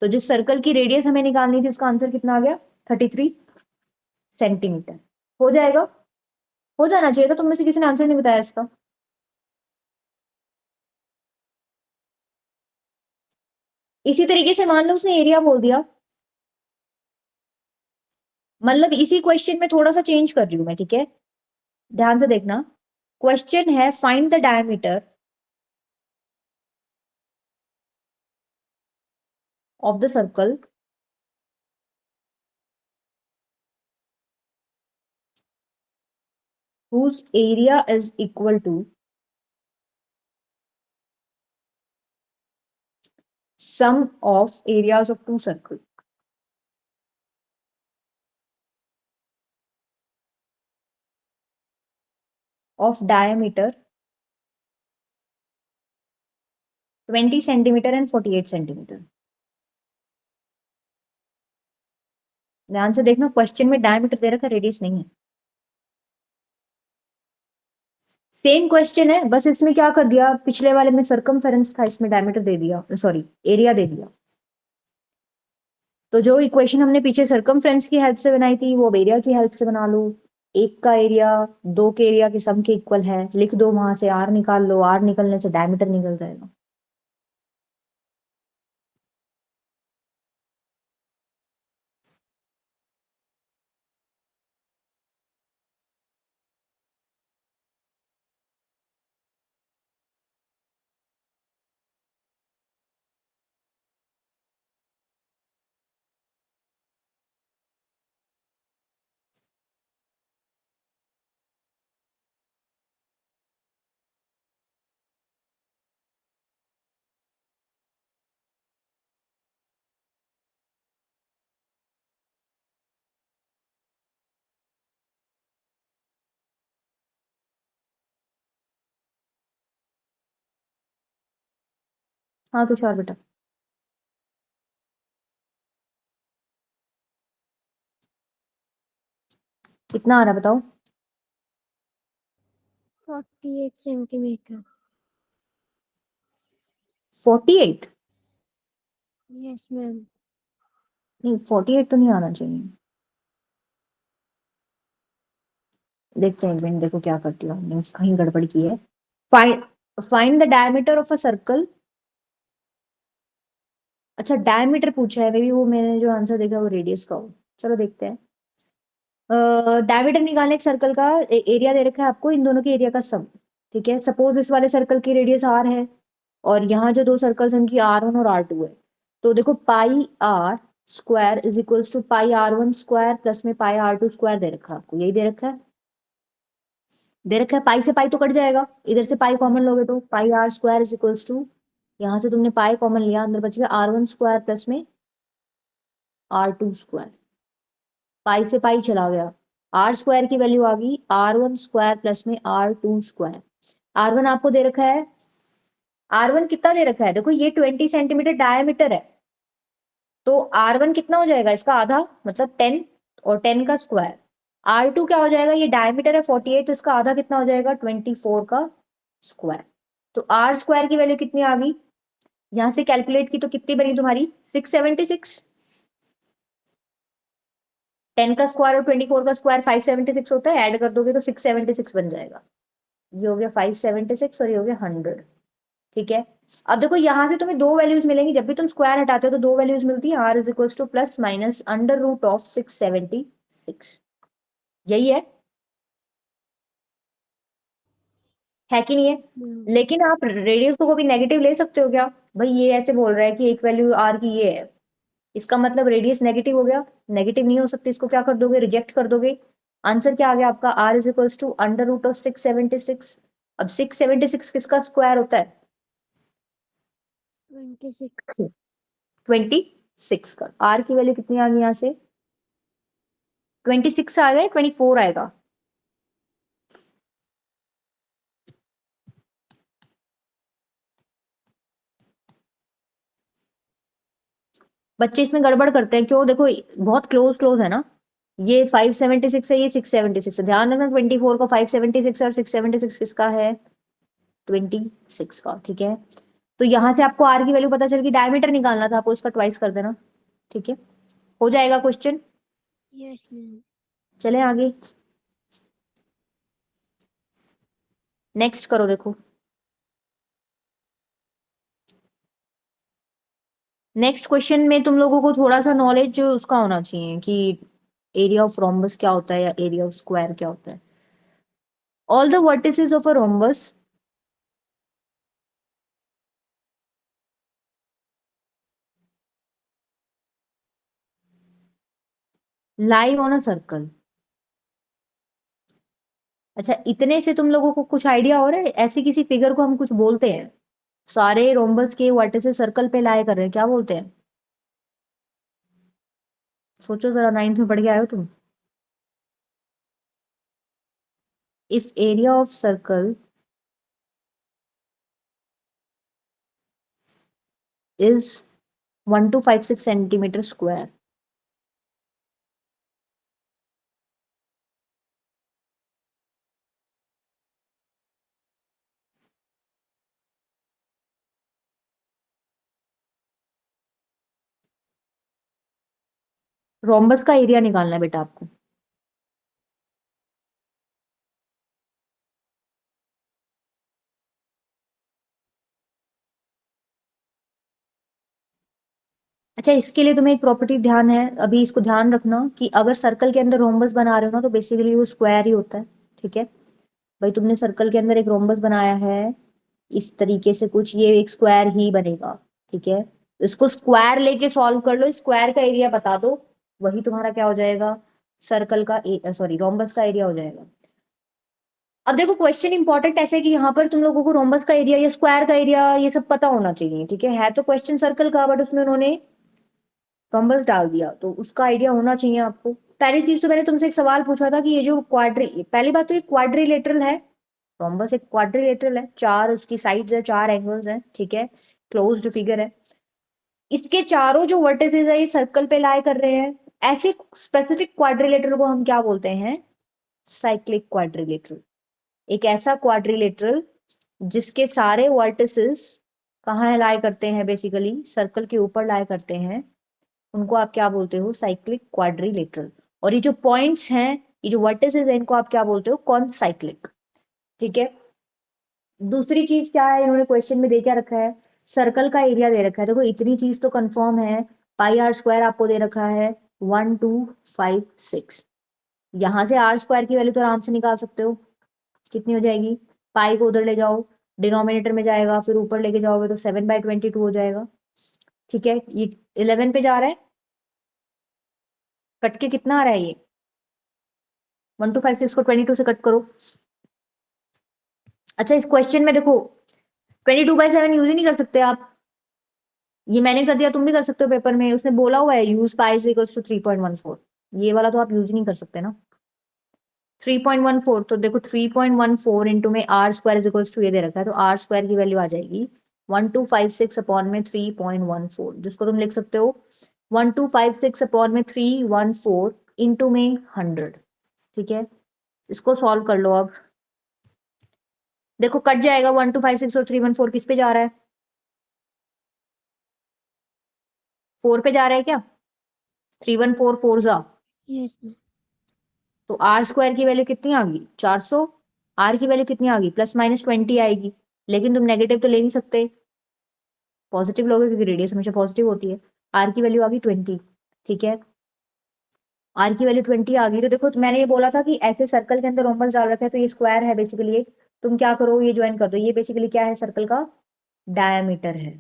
A: तो जिस सर्कल की रेडियस हमें निकालनी थी उसका आंसर कितना आ गया, 33 सेंटीमीटर। हो जाएगा, हो जाना चाहिए था। तुम में से किसी ने आंसर नहीं बताया इसका। इसी तरीके से मान लो उसने एरिया बोल दिया, मतलब इसी क्वेश्चन में थोड़ा सा चेंज कर रही हूं मैं, ठीक है, ध्यान से देखना। क्वेश्चन है find the diameter of the circle whose area is equal to sum of areas of two circles of diameter 20 centimetre and 48 centimetre. ध्यान से देखना, क्वेश्चन में डायमीटर दे रखा, रेडियस नहीं है। सेम क्वेश्चन है, बस इसमें क्या कर दिया, पिछले वाले में सरकमफेरेंस था, इसमें डायमीटर दे दिया, सॉरी एरिया दे दिया। तो जो इक्वेशन हमने पीछे सरकमफ्रेंस की हेल्प से बनाई थी वो अब एरिया की हेल्प से बना लो। एक का एरिया दो के एरिया के सम के इक्वल है, लिख दो, वहां से आर निकाल लो, आर निकलने से डायमीटर निकल जाएगा। हाँ तुषार बेटा, कितना आ रहा है बताओ।
B: 48 सेंटीमीटर।
A: 48?
B: Yes ma'am.
A: नहीं 48 तो नहीं आना चाहिए। देखते हैं एक मिनट, देखो क्या करती हूँ, हमने कहीं गड़बड़ की है। Find find the diameter of a circle. अच्छा डायमीटर पूछा है, मे बी वो मैंने जो आंसर देखा वो रेडियस का हो। चलो देखते हैं। डायमीटर निकालने एक सर्कल का एरिया दे रखा है आपको, इन दोनों के एरिया का सम। ठीक है, सपोज इस वाले सर्कल की रेडियस आर है और यहाँ जो दो सर्कल्स हैं उनकी R1 और R2 है। तो देखो pi R square is equals to pi R1 square plus में पाई R2 स्क्वायर दे रखा है आपको, यही दे रखा है, दे रखा है। पाई से पाई तो कट जाएगा, इधर से पाई कॉमन लोगे तो pi R square is equals to, यहाँ से तुमने पाई कॉमन लिया, अंदर बच गया R1 स्क्वायर प्लस में R2 स्क्वायर, पाई से पाई चला गया, R स्क्वायर की वैल्यू आ गई R1 स्क्वायर प्लस में R2 स्क्वायर। R1 आपको दे रखा है, R1 कितना दे रखा है, देखो ये 20 सेंटीमीटर डायमीटर है, तो R1 कितना हो जाएगा, इसका आधा मतलब 10 और 10 का स्क्वायर। R2 क्या हो जाएगा, ये डायमीटर है 48, तो इसका आधा कितना हो जाएगा 24 का स्क्वायर। तो R स्क्वायर की वैल्यू कितनी आ गई, यहां से कैलकुलेट की तो कितनी बनी तुम्हारी 676, 10 का स्क्वायर और 24 का स्क्वायर 576 होता है, ऐड कर दोगे तो 676 बन जाएगा। ये हो गया 576 और ये हो गया 100। ठीक है, अब देखो यहां से तुम्हें दो वैल्यूज मिलेंगी, जब भी तुम स्क्वायर हटाते हो तो दो वैल्यूज मिलती है, R is equal to plus minus under root of 676, यही है कि नहीं है। लेकिन आप रेडियस को भी नेगेटिव ले सकते हो क्या, भाई ये ऐसे बोल रहा है कि एक वैल्यू R की ये है, इसका मतलब रेडियस नेगेटिव हो गया, नेगेटिव नहीं हो सकती, इसको क्या कर दोगे, रिजेक्ट कर दोगे। आंसर क्या आ गया आपका, R is equal to under root of 676। अब 676 किसका स्क्वायर होता है,
B: 26.
A: 26 का। R की वैल्यू कितनी आ गई यहाँ से, 26 आ गए, 24 आएगा। बच्चे इसमें गड़बड़ करते हैं क्यों, देखो बहुत क्लोज क्लोज है ना, ये 576 है, ये 676 है, ध्यान रखना 24 का 576 और 676 किसका है 26 का। ठीक है, तो यहां से आपको R की वैल्यू पता चल गई, डायमीटर निकालना था आपको, इसका ट्वाइस कर देना। ठीक है, हो जाएगा क्वेश्चन।
B: Yes, ma'am.
A: चले आगे, नेक्स्ट करो। देखो नेक्स्ट क्वेश्चन में तुम लोगों को थोड़ा सा नॉलेज जो उसका होना चाहिए कि एरिया ऑफ रोम्बस क्या होता है या एरिया ऑफ स्क्वायर क्या होता है। All the vertices of a rhombus lie on a circle. अच्छा, इतने से तुम लोगों को कुछ आइडिया हो रहा है, ऐसी किसी फिगर को हम कुछ बोलते हैं, सारे रोम्बस के वर्टिसेस सर्कल पे लाए कर रहे हैं, क्या बोलते हैं, सोचो जरा, 9th में पढ़ के आए हो तुम। If area of circle is 1256 centimetre square, rhombus का एरिया निकालना है बेटा आपको। अच्छा, इसके लिए तुम्हें एक प्रॉपर्टी ध्यान है, अभी इसको ध्यान रखना कि अगर सर्कल के अंदर रोम्बस बना रहे हो ना तो बेसिकली वो स्क्वायर ही होता है। ठीक है, भाई तुमने सर्कल के अंदर एक रोम्बस बनाया है इस तरीके से कुछ, ये एक स्क्वायर ही बनेगा। ठीक है, इसको स्क्वायर लेके सॉल्व कर लो, स्क्वायर का एरिया बता दो, वही तुम्हारा क्या हो जाएगा, सर्कल का सॉरी रोम्बस का एरिया हो जाएगा। अब देखो क्वेश्चन इंपॉर्टेंट ऐसे कि यहाँ पर तुम लोगों को रोम्बस का एरिया या स्क्वायर का एरिया ये सब पता होना चाहिए। ठीक है तो क्वेश्चन सर्कल का, बट उसमें उन्होंने रोम्बस डाल दिया, तो उसका आइडिया होना चाहिए आपको। पहली चीज तो मैंने तुमसे एक सवाल पूछा था कि ये जो क्वाड्री, पहली बात तो ये क्वाड्रिलेटरल है, रोम्बस एक क्वाड्रिलेटरल है, चार उसकी साइड्स है, चार एंगल्स हैं। ठीक है, क्लोज्ड फिगर है, इसके चारों जो वर्टिसेस है ये सर्कल पे लाई कर रहे हैं, ऐसे स्पेसिफिक क्वाड्रिलेटरल को हम क्या बोलते हैं, साइक्लिक क्वाड्रिलेटरल। एक ऐसा क्वाड्रिलेटरल जिसके सारे वर्टिसेस कहाँ लाई करते हैं, बेसिकली सर्कल के ऊपर लाई करते हैं, उनको आप क्या बोलते हो, साइक्लिक क्वाड्रिलेटरल। और ये जो पॉइंट्स हैं, ये जो वर्टिसेस हैं, इनको आप क्या बोलते हो, कौन साइक्लिक। ठीक है, दूसरी चीज क्या है, इन्होंने क्वेश्चन में दे क्या रखा है, सर्कल का एरिया दे रखा है। देखो इतनी चीज तो कंफर्म है, पाई आर स्क्वायर आपको दे रखा है 1256, यहां से आर स्क्वायर की वैल्यू तो आराम से निकाल सकते हो, कितनी हो जाएगी, पाई को उधर ले जाओ, डिनोमिनेटर में जाएगा, फिर ऊपर लेके जाओगे तो 7/22 हो जाएगा। ठीक है, ये 11 पे जा रहा है, कट के कितना आ रहा है ये 1256 को 22 से कट करो। अच्छा, इस क्वेश्चन में देखो 22/7 यूज ही नहीं कर सकते आप, ये मैंने कर दिया, तुम भी कर सकते हो पेपर में, उसने बोला हुआ है use pi is equals to 3.14, ये वाला तो आप यूज ही नहीं कर सकते ना। 3.14 तो देखो 3.14 इंटू में r square is equals to ये दे रखा है, तो आर स्क्वायर की वैल्यू आ जाएगी 1256 अपॉन में 3.14, जिसको तुम लिख सकते हो 1256 अपॉन में 314 इंटू में 100। ठीक है, इसको सॉल्व कर लो। अब देखो कट जाएगा, 1256 और 314 किस पे जा रहा है, 4 पे जा रहा है क्या, 314 4 जा,
B: Yes, ma'am.
A: तो आर स्क्वायर की वैल्यू कितनी आ गई 400, आर की वैल्यू कितनी आ गई +-20 आएगी, लेकिन तुम नेगेटिव तो ले नहीं सकते, पॉजिटिव लोगे क्योंकि रेडियस हमेशा पॉजिटिव होती है। आर की वैल्यू आ गई 20। ठीक है, आर की वैल्यू 20 आ गई, तो देखो मैंने ये बोला था कि ऐसे सर्कल के अंदर रोम्बस डाल रखा है तो ये स्क्वायर है बेसिकली, तुम क्या करो ये ज्वाइन कर दो, ये बेसिकली क्या है सर्कल का डायमीटर है।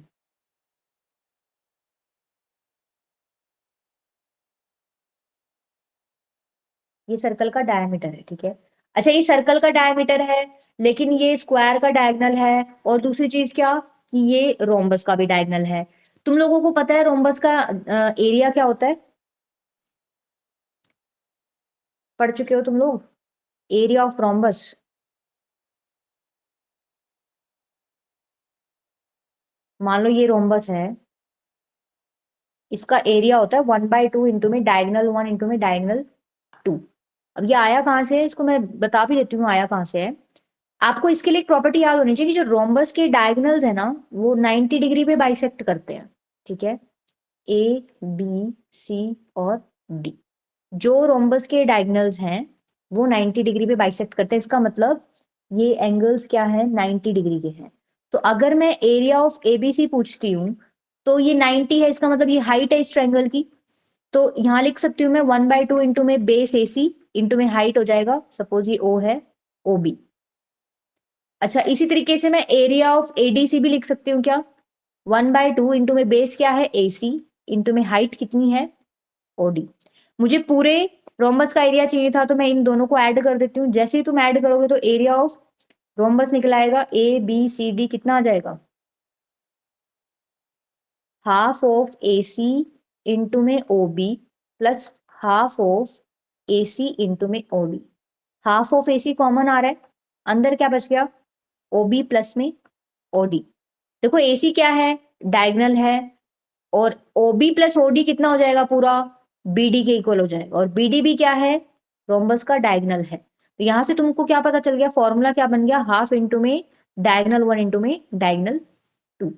A: ये सर्कल का डायमीटर है। ठीक है, अच्छा ये सर्कल का डायमीटर है, लेकिन ये स्क्वायर का डायगोनल है, और दूसरी चीज क्या कि ये रोम्बस का भी डायगोनल है। तुम लोगों को पता है रोम्बस का एरिया क्या होता है, पढ़ चुके हो तुम लोग एरिया ऑफ रोम्बस, मान लो ये रोम्बस है, इसका एरिया होता है 1/2 इंटू में डायगोनल 1 इंटू में डायगोनल 2। अब ये आया कहाँ से है, इसको मैं बता भी देती हूँ आया कहाँ से है। आपको इसके लिए एक प्रॉपर्टी याद होनी चाहिए कि जो रोम्बस के डायगोनल्स है ना वो 90 डिग्री पे बाइसेक्ट करते हैं। ठीक है, ए बी सी और डी, जो रोम्बस के डायगोनल्स हैं वो 90 डिग्री पे बाइसेक्ट करते हैं, इसका मतलब ये एंगल्स क्या है 90 डिग्री के हैं। तो अगर मैं एरिया ऑफ एबीसी पूछती हूँ तो ये 90 है, इसका मतलब ये हाइट है इस ट्रायंगल की, तो यहाँ लिख सकती हूँ मैं 1/2 इंटू में बेस एसी इंटू में हाइट हो जाएगा, सपोज ये ओ है ओ बी। अच्छा इसी तरीके से मैं एरिया ऑफ एडीसी भी लिख सकती हूँ क्या, 1/2 इंटू में बेस क्या है एसी इंटू में हाइट कितनी है ओडी। मुझे पूरे रोम्बस का एरिया चाहिए था तो मैं इन दोनों को ऐड कर देती हूँ, जैसे ही तुम ऐड करोगे तो एरिया ऑफ रोम्बस निकल आएगा ए बी सी डी, कितना आ जाएगा half of A C into में O B plus half of A C into में O D. Half of A C common आ रहा है, अंदर क्या बच गया ओ बी प्लस में ओ डी। देखो ए सी क्या है डायगोनल है, और O B plus O D कितना हो जाएगा पूरा बी डी के इक्वल हो जाएगा, और बी डी भी क्या है रोम्बस का डायगोनल है। तो यहां से तुमको क्या पता चल गया, फॉर्मूला क्या बन गया, हाफ इंटू में डायगोनल 1 इंटू में डायगोनल 2।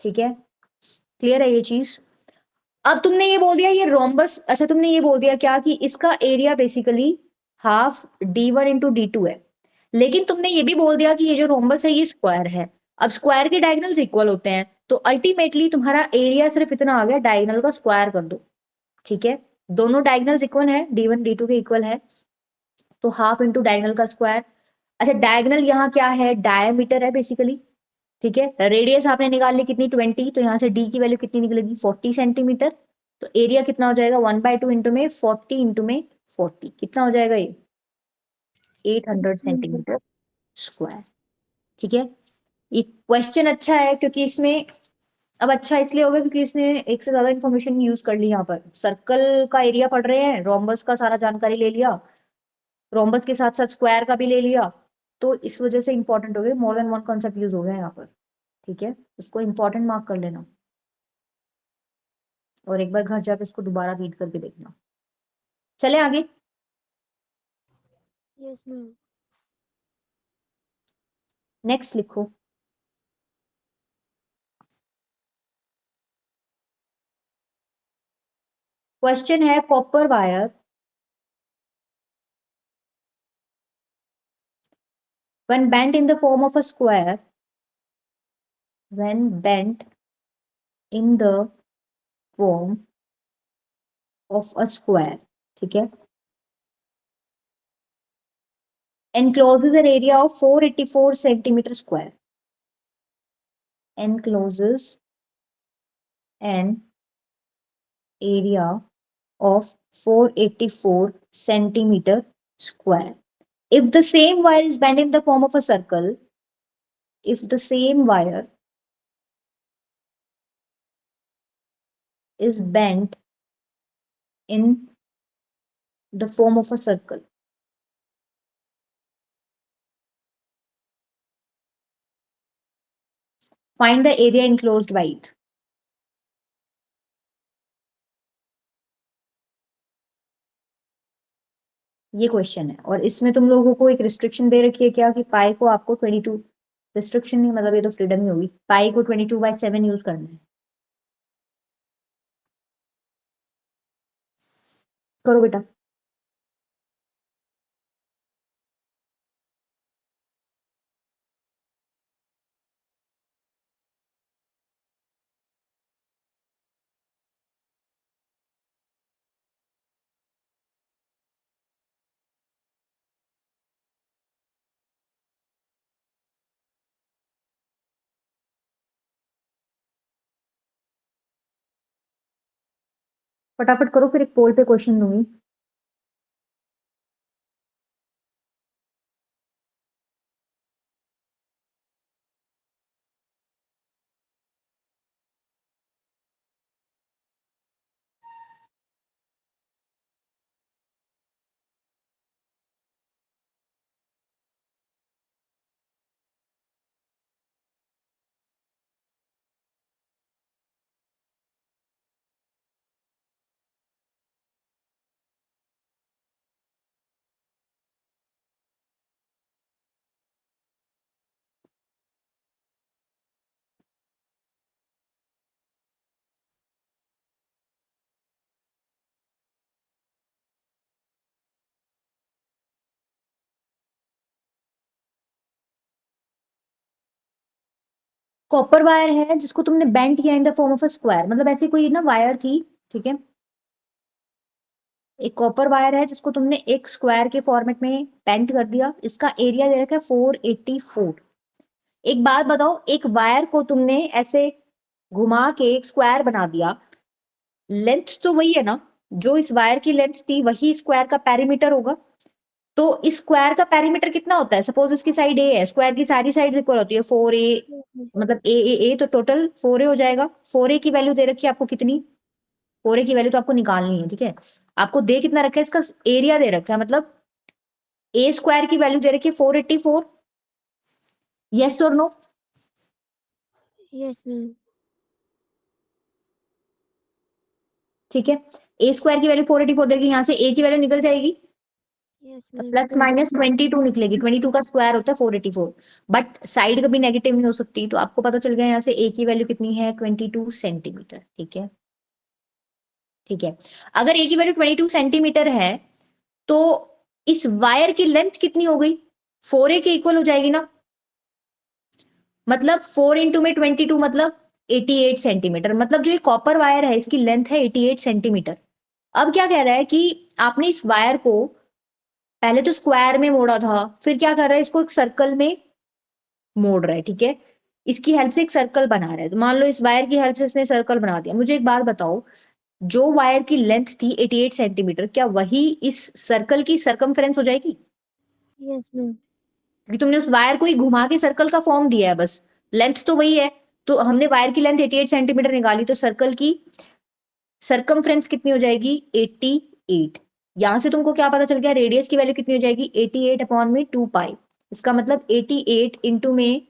A: ठीक है, क्लियर है ये चीज। अब तुमने ये बोल दिया ये रोम्बस, अच्छा तुमने ये बोल दिया क्या कि इसका area basically half D1 into D2 है, लेकिन तुमने ये भी बोल दिया कि ये जो रोम्बस है ये स्क्वायर है। अब स्क्वायर के डायगोनल्स इक्वल होते हैं, तो अल्टीमेटली तुम्हारा एरिया सिर्फ इतना आ गया, डायगोनल का स्क्वायर कर दो। ठीक है, दोनों डायगोनल्स इक्वल है, D1 D2 के इक्वल है, तो हाफ इंटू डायगोनल का स्क्वायर। अच्छा डायगोनल यहाँ क्या है डायमीटर है बेसिकली। ठीक है, रेडियस आपने निकाल ली कितनी 20, तो यहाँ से डी की वैल्यू कितनी निकलेगी 40 सेंटीमीटर, तो एरिया कितना हो जाएगा 1/2 इंटू में 40 इंटू में 40, कितना हो जाएगा ये 800 सेंटीमीटर स्क्वायर। ठीक है, ये क्वेश्चन अच्छा है क्योंकि इसमें, अब अच्छा इसलिए होगा क्योंकि इसने एक से ज्यादा इन्फॉर्मेशन यूज कर ली, यहाँ पर सर्कल का एरिया पढ़ रहे हैं, रोम्बस का सारा जानकारी ले लिया, रोम्बस के साथ साथ स्क्वायर का भी ले लिया, तो इस वजह से इंपॉर्टेंट हो गए, more than one concept use हो गया यहाँ पर। ठीक है, उसको इंपॉर्टेंट मार्क कर लेना और एक बार घर जाकर इसको दोबारा रीड करके देखना। चले आगे,
B: Yes, ma'am.
A: नेक्स्ट लिखो। क्वेश्चन है copper wire when bent in the form of a square, when bent in the form of a square, ठीक है, encloses an area of 484 centimetre square. encloses an area of 484 centimeter square. If the same wire is bent in the form of a circle, if the same wire is bent in the form of a circle, find the area enclosed by it. ये क्वेश्चन है और इसमें तुम लोगों को एक रिस्ट्रिक्शन दे रखी है क्या कि पाई को आपको 22, रिस्ट्रिक्शन नहीं मतलब ये तो फ्रीडम ही होगी, पाई को 22/7 यूज करना है। करो बेटा। फटाफट करो फिर एक पोल पे क्वेश्चन दूंगी। कॉपर वायर है जिसको तुमने बेंट किया in the form of a square, मतलब ऐसी कोई ना वायर थी, ठीक है, एक कॉपर वायर है जिसको तुमने एक स्क्वायर के फॉर्मेट में बेंट कर दिया, इसका एरिया दे रखा है 484। एक बात बताओ, एक वायर को तुमने ऐसे घुमा के एक स्क्वायर बना दिया, लेंथ तो वही है ना, जो इस वायर की लेंथ थी वही स्क्वायर का पेरीमीटर होगा। तो इस स्क्वायर का पेरीमीटर कितना होता है, सपोज इसकी साइड ए है, स्क्वायर की सारी साइड्स इक्वल होती है 4a, मतलब ए तो टोटल 4a हो जाएगा। 4a की वैल्यू दे रखी है आपको कितनी, 4a की वैल्यू तो आपको निकालनी है, ठीक है, आपको दे कितना रखा है, इसका एरिया दे रखा है, मतलब ए स्क्वायर की वैल्यू दे रखी है 484। यस और नो?
B: Yes, ma'am.
A: ठीक है, ए स्क्वायर की वैल्यू 484 देगी, यहाँ से ए की वैल्यू निकल जाएगी,
B: Yes,
A: तो
B: ma'am.
A: +-22 निकलेगी, 22 का स्क्वायर होता है 484, बट साइड कभी नेगेटिव नहीं हो सकती, तो आपको पता चल गया यहाँ से ए की वैल्यू कितनी है, 22 सेंटीमीटर, ठीक है, ठीक है। अगर ए की वैल्यू 22 सेंटीमीटर है तो इस वायर की लेंथ कितनी हो गई, 4a के इक्वल हो जाएगी ना, मतलब 4 इंटू में 22 मतलब 88 सेंटीमीटर, मतलब जो ये कॉपर वायर है इसकी लेंथ है 88 सेंटीमीटर। अब क्या कह रहा है कि आपने इस वायर को पहले तो स्क्वायर में मोड़ा था, फिर क्या कर रहा है, इसको एक सर्कल में मोड़ रहा है, ठीक है, इसकी हेल्प से एक सर्कल बना रहा है, तो मान लो इस वायर की हेल्प से इसने सर्कल बना दिया। मुझे एक बात बताओ, जो वायर की लेंथ थी 88 सेंटीमीटर, क्या वही इस सर्कल की सरकमफ्रेंस हो जाएगी?
B: Yes, ma'am.
A: क्योंकि तुमने उस वायर को ही घुमा के सर्कल का फॉर्म दिया है, बस लेंथ तो वही है, तो हमने वायर की लेंथ 88 सेंटीमीटर निकाली, तो सर्कल की सरकमफ्रेंस कितनी हो जाएगी, 88। यहां से तुमको क्या पता चल गया, रेडियस की वैल्यू कितनी हो जाएगी, 88 अपॉन में 2 पाई, इसका मतलब 88 इंटू में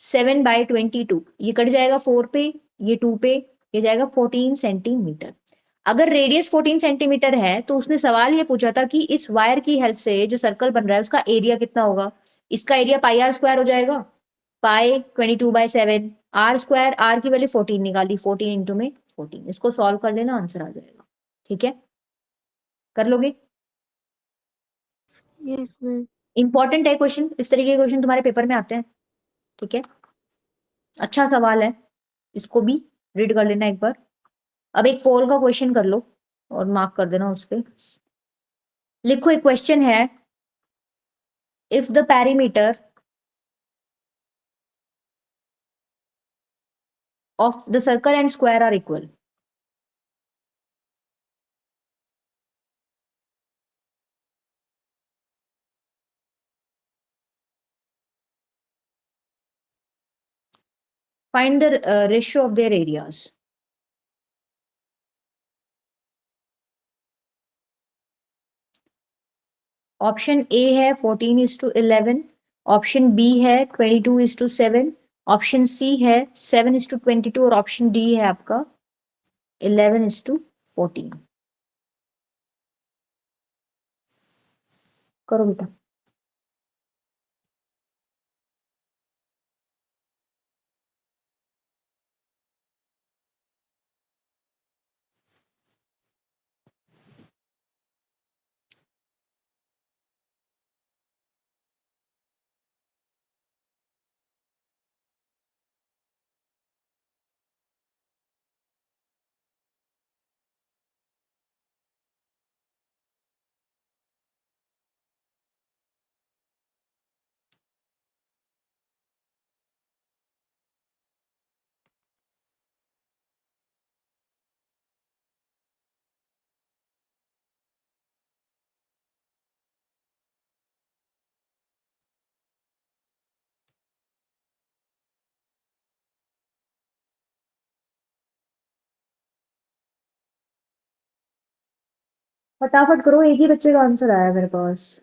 A: 7/22, ये कट जाएगा 4 पे, ये 2 पे, ये जाएगा 14 सेंटीमीटर। अगर रेडियस 14 सेंटीमीटर है तो उसने सवाल ये पूछा था कि इस वायर की हेल्प से जो सर्कल बन रहा है उसका एरिया कितना होगा, इसका एरिया पाई आर स्क्वायर हो जाएगा, पाई 22/7, आर स्क्वायर, आर की वैल्यू 14 निकाली, 14 इंटू में 14, इसको सॉल्व कर लेना, आंसर आ जाएगा, ठीक है, कर लोगे?
B: Yes, ma'am.
A: इंपॉर्टेंट है क्वेश्चन, इस तरीके के क्वेश्चन तुम्हारे पेपर में आते हैं, ठीक है, अच्छा सवाल है, इसको भी रीड कर लेना एक बार। अब एक पोल का क्वेश्चन कर लो और मार्क कर देना उस पे। लिखो, एक क्वेश्चन है, if the perimeter of the circle and square are equal. Find the ratio of their areas. Option A है 14:11, ऑप्शन बी है 22:7, ऑप्शन सी है 7:22 और ऑप्शन डी है आपका 11:14। करो बेटा। फटाफट करो, एक ही बच्चे का आंसर आया मेरे पास।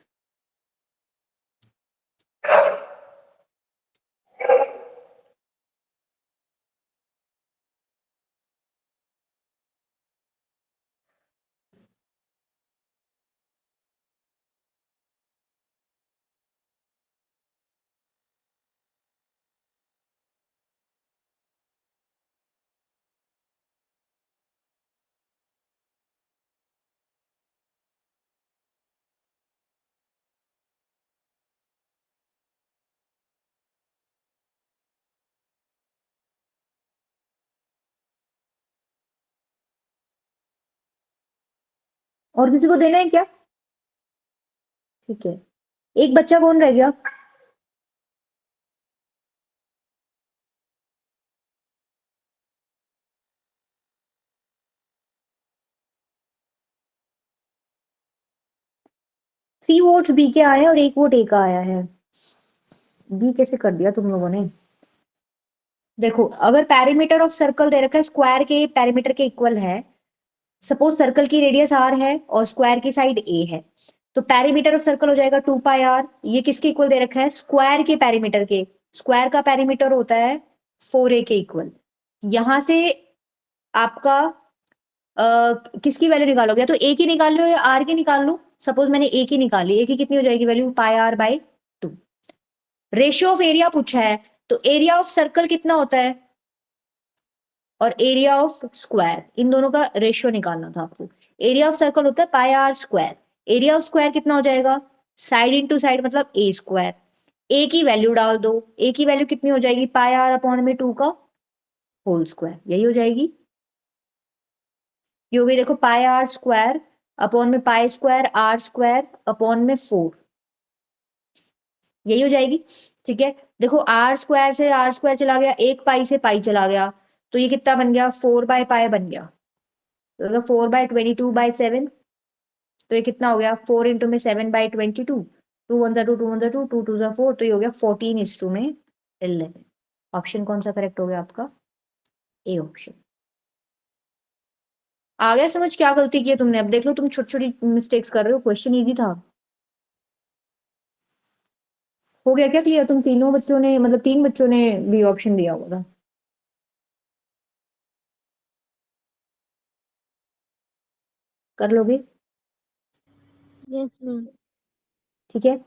A: और किसी को देना है क्या? ठीक है, एक बच्चा कौन रह गया? थ्री वोट्स बी के आए हैं और एक वोट ए का आया है। बी कैसे कर दिया तुम लोगों ने? देखो, अगर पेरीमीटर ऑफ सर्कल दे रखा है स्क्वायर के पेरीमीटर के इक्वल है, सपोज सर्कल की रेडियस आर है और स्क्वायर की साइड ए है, तो पेरीमीटर ऑफ सर्कल हो जाएगा 2πr। ये किसके इक्वल दे रखा है? स्क्वायर के पेरीमीटर के। स्क्वायर का पेरीमीटर होता है 4a के इक्वल। यहां से आपका किसकी वैल्यू निकालोगे? या तो ए की निकाल लो या आर की निकाल लो। सपोज मैंने ए की निकाली, ए की कितनी हो जाएगी value? πr/2। Ratio of area पूछा है, तो एरिया ऑफ सर्कल कितना होता है और एरिया ऑफ स्क्वायर, इन दोनों का रेशियो निकालना था आपको। एरिया ऑफ सर्कल होता है πr²। एरिया ऑफ स्क्वायर कितना हो जाएगा? साइड इंटू साइड मतलब a²। ए की वैल्यू डाल दो, ए की वैल्यू कितनी हो जाएगी? πr/2 का होल स्क्वायर, यही हो जाएगी। ये हो गई, देखो πr² अपॉन में π²r² अपॉन में 4, यही हो जाएगी। ठीक है, देखो r² से r² चला गया, एक पाई से पाई चला गया, तो ये कितना बन गया? 4/π बन गया। तो अगर 4/22/7, तो ये कितना हो गया? 4 इंटू में 7/22, 2 1 2 2 1 2 2 2 4, तो ये हो गया 14:11। ऑप्शन कौन सा करेक्ट हो गया आपका? A option. आ गया समझ क्या गलती की है तुमने? अब देख लो, तुम छोटी छोटी मिस्टेक्स कर रहे हो, क्वेश्चन इजी था। हो गया क्या क्लियर? तुम तीनों बच्चों ने, मतलब 3 बच्चों ने भी ऑप्शन दिया हुआ था। कर लोगे?
B: Yes, ma'am.
A: ठीक है,